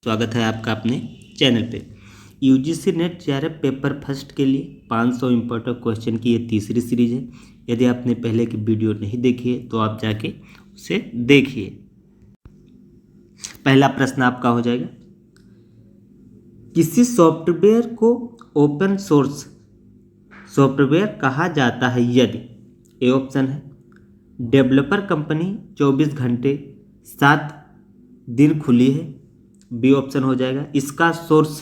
स्वागत है आपका अपने चैनल पे। UGC net JRF paper first के लिए 500 इम्पोर्टेंट क्वेश्चन की ये तीसरी सीरीज है। यदि आपने पहले की वीडियो नहीं देखी है तो आप जाके उसे देखिए। पहला प्रश्न आपका हो जाएगा, किसी सॉफ्टवेयर को ओपन सोर्स सॉफ्टवेयर कहा जाता है यदि ए ऑप्शन है डेवलपर कंपनी 24 घंटे 7 दिन खुली है, बी ऑप्शन हो जाएगा इसका सोर्स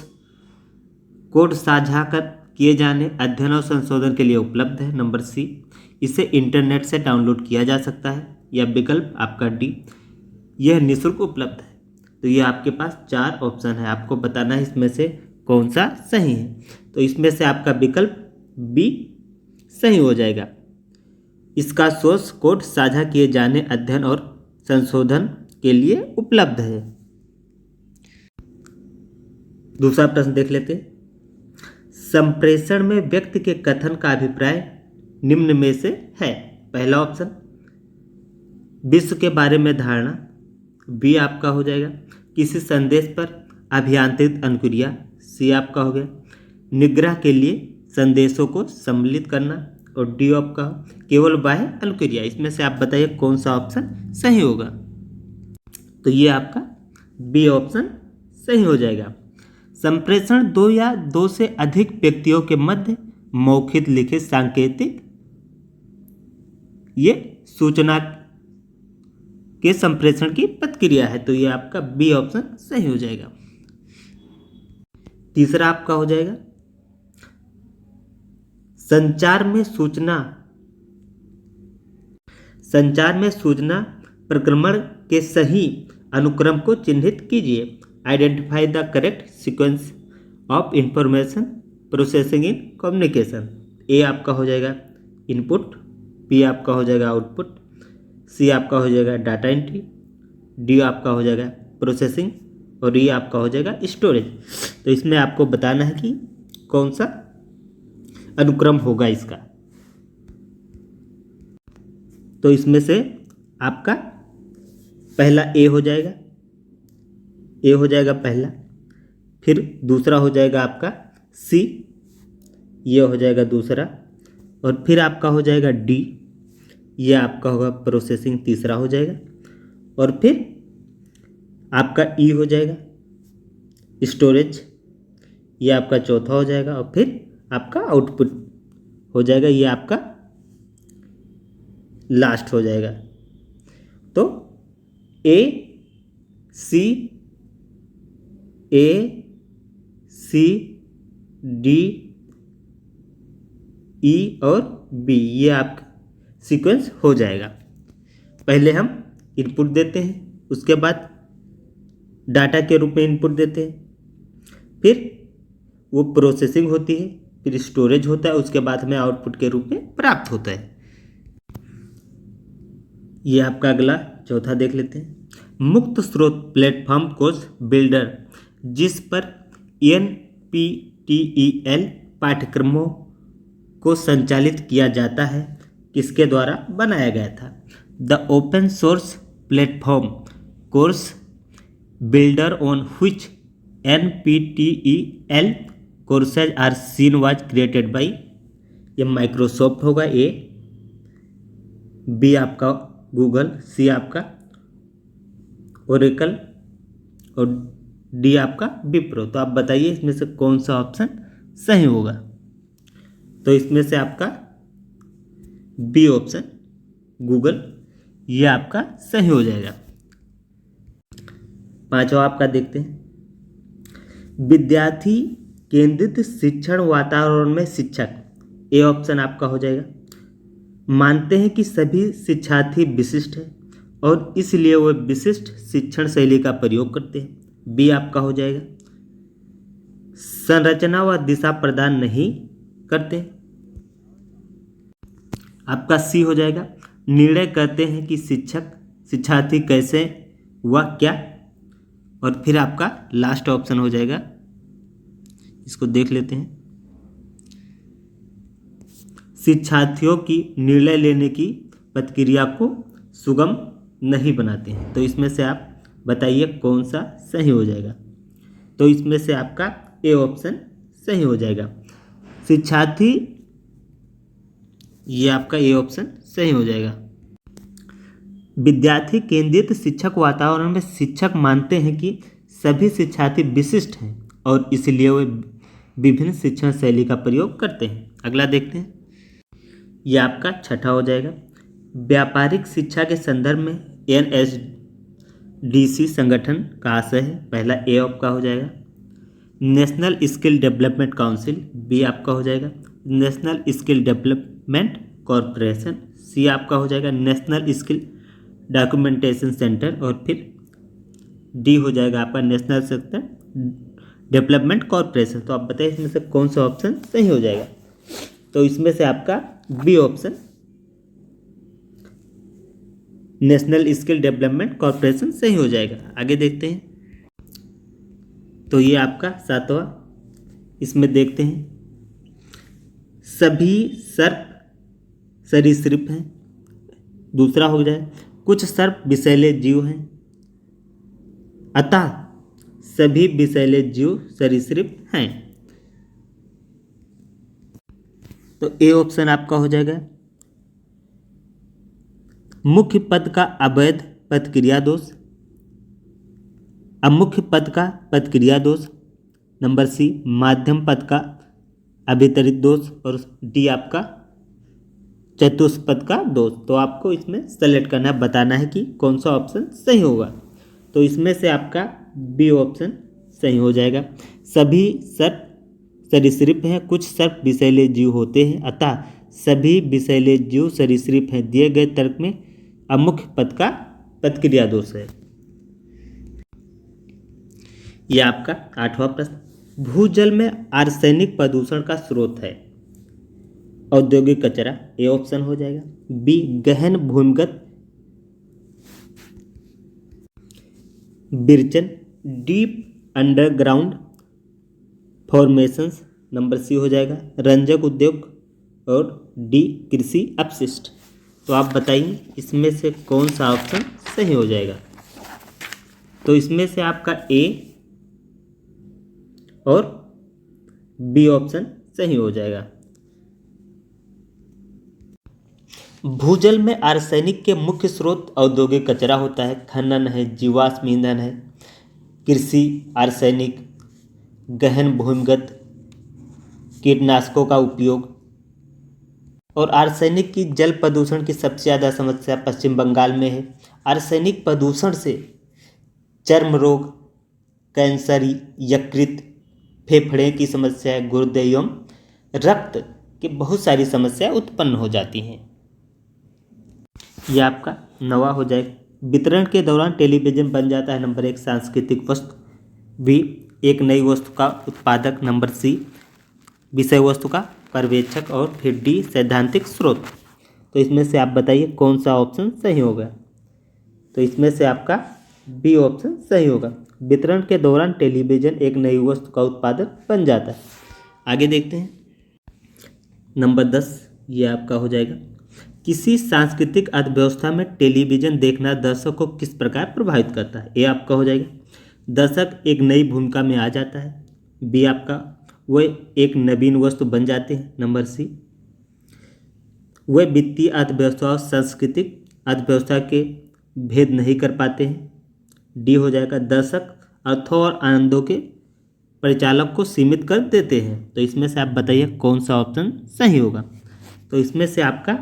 कोड साझा कर किए जाने अध्ययन और संशोधन के लिए उपलब्ध है, नंबर सी इसे इंटरनेट से डाउनलोड किया जा सकता है, या विकल्प आपका डी यह निःशुल्क उपलब्ध है। तो ये आपके पास 4 ऑप्शन है, आपको बताना है इसमें से कौन सा सही है। तो इसमें से आपका विकल्प बी सही हो जाएगा, इसका सोर्स कोड साझा किए जाने अध्ययन और संशोधन के लिए उपलब्ध है। दूसरा प्रश्न देख लेते हैं, संप्रेषण में व्यक्ति के कथन का अभिप्राय निम्न में से है। पहला ऑप्शन विश्व के बारे में धारणा, बी आपका हो जाएगा किसी संदेश पर अभियांत्रित अनुक्रिया, सी आपका हो गया निग्रह के लिए संदेशों को सम्मिलित करना, और डी आपका केवल बाह्य अनुक्रिया। इसमें से आप बताइए कौन सा ऑप्शन सही होगा। तो ये आपका बी ऑप्शन सही हो जाएगा। संप्रेषण 2 या 2 से अधिक व्यक्तियों के मध्य मौखिक लिखित सांकेतिक ये सूचना के संप्रेषण की प्रक्रिया है। तो ये आपका बी ऑप्शन सही हो जाएगा। तीसरा आपका हो जाएगा, संचार में सूचना प्रक्रमण के सही अनुक्रम को चिन्हित कीजिए। Identify the correct sequence of information processing in communication. A आपका हो जाएगा इनपुट, बी आपका हो जाएगा आउटपुट, सी आपका हो जाएगा डाटा एंट्री, डी आपका हो जाएगा प्रोसेसिंग, और ई आपका हो जाएगा स्टोरेज। तो इसमें आपको बताना है कि कौन सा अनुक्रम होगा इसका। तो इसमें से आपका पहला ए हो जाएगा, ए हो जाएगा पहला, फिर दूसरा हो जाएगा आपका सी, ये हो जाएगा दूसरा, और फिर आपका हो जाएगा डी, ये आपका होगा प्रोसेसिंग तीसरा हो जाएगा, और फिर आपका ई हो जाएगा स्टोरेज, ये आपका चौथा हो जाएगा, और फिर आपका आउटपुट हो जाएगा, ये आपका लास्ट हो जाएगा। तो ए सी डी ई और बी ये आपका सीक्वेंस हो जाएगा। पहले हम इनपुट देते हैं, उसके बाद डाटा के रूप में इनपुट देते हैं, फिर वो प्रोसेसिंग होती है, फिर स्टोरेज होता है, उसके बाद हमें आउटपुट के रूप में प्राप्त होता है। ये आपका अगला चौथा देख लेते हैं, मुक्त स्रोत प्लेटफॉर्म कोर्स बिल्डर जिस पर NPTEL पाठ्यक्रमों को संचालित किया जाता है किसके द्वारा बनाया गया था। The open source platform course builder on which NPTEL courses are seen was created by, ये माइक्रोसॉफ्ट होगा ए, बी आपका गूगल, सी आपका ओरेकल, और डी आपका विप्रो। तो आप बताइए इसमें से कौन सा ऑप्शन सही होगा। तो इसमें से आपका बी ऑप्शन गूगल ये आपका सही हो जाएगा। पांचवा आपका देखते हैं, विद्यार्थी केंद्रित शिक्षण वातावरण में शिक्षक, ए ऑप्शन आपका हो जाएगा मानते हैं कि सभी शिक्षार्थी विशिष्ट हैं और इसलिए वो विशिष्ट शिक्षण शैली का प्रयोग करते हैं, बी आपका हो जाएगा संरचना व दिशा प्रदान नहीं करते, आपका सी हो जाएगा निर्णय करते हैं कि शिक्षार्थी कैसे व क्या, और फिर आपका लास्ट ऑप्शन हो जाएगा, इसको देख लेते हैं, शिक्षार्थियों की निर्णय लेने की प्रक्रिया को सुगम नहीं बनाते हैं। तो इसमें से आप बताइए कौन सा सही हो जाएगा। तो इसमें से आपका ए ऑप्शन सही हो जाएगा। शिक्षार्थी, ये आपका ए ऑप्शन सही हो जाएगा। विद्यार्थी केंद्रित शिक्षक वातावरण में शिक्षक मानते हैं कि सभी शिक्षार्थी विशिष्ट हैं और इसलिए वे विभिन्न शिक्षण शैली का प्रयोग करते हैं। अगला देखते हैं, यह आपका छठा हो जाएगा। व्यापारिक शिक्षा के संदर्भ में NSDC संगठन का आशय है। पहला ए आपका हो जाएगा। National skill development council, B आपका हो जाएगा। National skill development corporation, C आपका हो जाएगा। नेशनल स्किल डॉक्यूमेंटेशन सेंटर, और फिर डी हो जाएगा आपका नेशनल सेक्टर डेवलपमेंट कॉरपोरेशन। तो आप बताइए इसमें से कौन सा ऑप्शन सही हो जाएगा। तो इसमें से आपका B option national skill development corporation सही हो जाएगा। आगे देखते हैं, तो ये आपका सातवां, इसमें देखते हैं सभी सर्प सरीसृप हैं। दूसरा हो जाए कुछ सर्प विषैले जीव हैं, अतः सभी विषैले जीव सरीसृप हैं। तो ए ऑप्शन आपका हो जाएगा। मुख्य पद का अवैध पदक्रिया दोष, अमुख्य पद का पदक्रिया दोष। नंबर सी माध्यम पद का अभितरित दोष, और डी आपका चतुष्पद का दोष। तो आपको इसमें सेलेक्ट करना है, बताना है कि कौन सा ऑप्शन सही होगा। तो इसमें से आपका बी ऑप्शन सही हो जाएगा। सभी सर्प सरीसृप हैं, कुछ सर्प विषैले जीव होते हैं, अतः सभी विषैले जीव सरीसृप हैं। दिए गए तर्क में अमुख्य पद का पदक्रिया दोष है। यह आपका आठवां प्रश्न, भूजल में आर्सेनिक प्रदूषण का स्रोत है। औद्योगिक कचरा, ए ऑप्शन हो जाएगा। बी गहन भूमिगत विरचन, deep underground formations. Number C हो जाएगा रंजक उद्योग, और डी कृषि अपशिष्ट। तो आप बताइए इसमें से कौन सा ऑप्शन सही हो जाएगा। तो इसमें से आपका ए और बी ऑप्शन सही हो जाएगा। भूजल में आर्सेनिक के मुख्य स्रोत औद्योगिक कचरा होता है, खनन है, जीवाश्म ईंधन है, कृषि आर्सेनिक, गहन भूमिगत कीटनाशकों का उपयोग, और आर्सेनिक की जल प्रदूषण की सबसे ज़्यादा समस्या पश्चिम बंगाल में है। आर्सेनिक प्रदूषण से चर्म रोग, कैंसर, यकृत, फेफड़े की समस्या, गुर्दे एवं रक्त की बहुत सारी समस्याएं उत्पन्न हो जाती हैं। यह आपका नवा हो जाएगा। वितरण के दौरान टेलीविजन बन जाता है। नंबर एक सांस्कृतिक वस्तु, बी एक नई वस्तु का उत्पादक, नंबर सी विषय वस्तु का पर्यवेक्षक, और फिर डी सैद्धांतिक स्रोत। तो इसमें से आप बताइए कौन सा ऑप्शन सही होगा। तो इसमें से आपका बी ऑप्शन सही होगा। वितरण के दौरान टेलीविजन एक नई वस्तु का उत्पादक बन जाता है। आगे देखते हैं, नंबर 10 ये आपका हो जाएगा। किसी सांस्कृतिक अर्थव्यवस्था में टेलीविजन देखना दर्शक को किस प्रकार प्रभावित करता है। ए आपका हो जाएगा दर्शक एक नई भूमिका में आ जाता है। बी आपका वह एक नवीन वस्तु बन जाते हैं। नंबर सी वह वित्तीय अर्थव्यवस्था और सांस्कृतिक अर्थव्यवस्था के भेद नहीं कर पाते हैं। डी हो जाएगा दर्शक अर्थों और आनंदों के परिचालक को सीमित कर देते हैं। तो इसमें से आप बताइए कौन सा ऑप्शन सही होगा। तो इसमें से आपका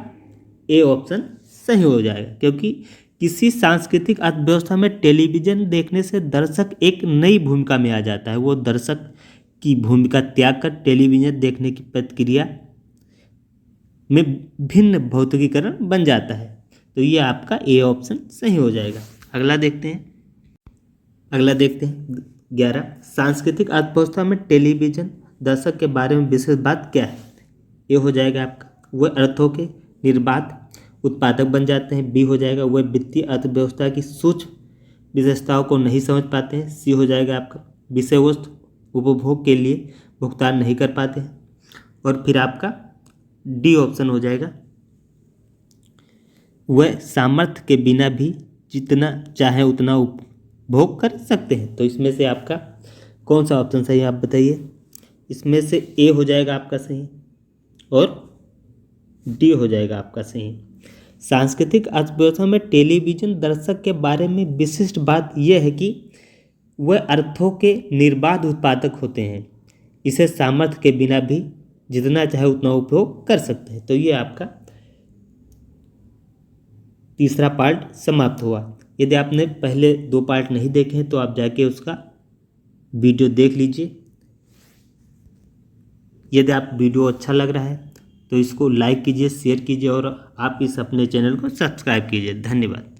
ए ऑप्शन सही हो जाएगा, क्योंकि किसी सांस्कृतिक अर्थव्यवस्था में टेलीविजन देखने से दर्शक एक नई भूमिका में आ जाता है। वो दर्शक की भूमिका त्याग कर टेलीविजन देखने की प्रक्रिया में भिन्न भौतिकीकरण बन जाता है। तो ये आपका ए ऑप्शन सही हो जाएगा। अगला देखते हैं 11 सांस्कृतिक अर्थव्यवस्था में टेलीविजन दर्शक के बारे में विशेष बात क्या है। ये हो जाएगा आपका वह अर्थों के निर्बाध उत्पादक बन जाते हैं। बी हो जाएगा वह वित्तीय अर्थव्यवस्था की सूक्ष्म विशेषताओं को नहीं समझ पाते हैं। सी हो जाएगा आपका विषय वस्तु उपभोग के लिए भुगतान नहीं कर पाते हैं। और फिर आपका डी ऑप्शन हो जाएगा वह सामर्थ्य के बिना भी जितना चाहे उतना उपभोग कर सकते हैं। तो इसमें से आपका कौन सा ऑप्शन सही है आप बताइए। इसमें से ए हो जाएगा आपका सही और डी हो जाएगा आपका सही। सांस्कृतिक अर्थव्यवस्था में टेलीविज़न दर्शक के बारे में विशिष्ट बात यह है कि वह अर्थों के निर्बाध उत्पादक होते हैं। इसे सामर्थ्य के बिना भी जितना चाहे उतना उपयोग कर सकते हैं। तो ये आपका तीसरा पार्ट समाप्त हुआ। यदि आपने पहले 2 पार्ट नहीं देखे हैं तो आप जाके उसका वीडियो देख लीजिए। यदि आप वीडियो अच्छा लग रहा है तो इसको लाइक कीजिए, शेयर कीजिए और आप इस अपने चैनल को सब्सक्राइब कीजिए। धन्यवाद।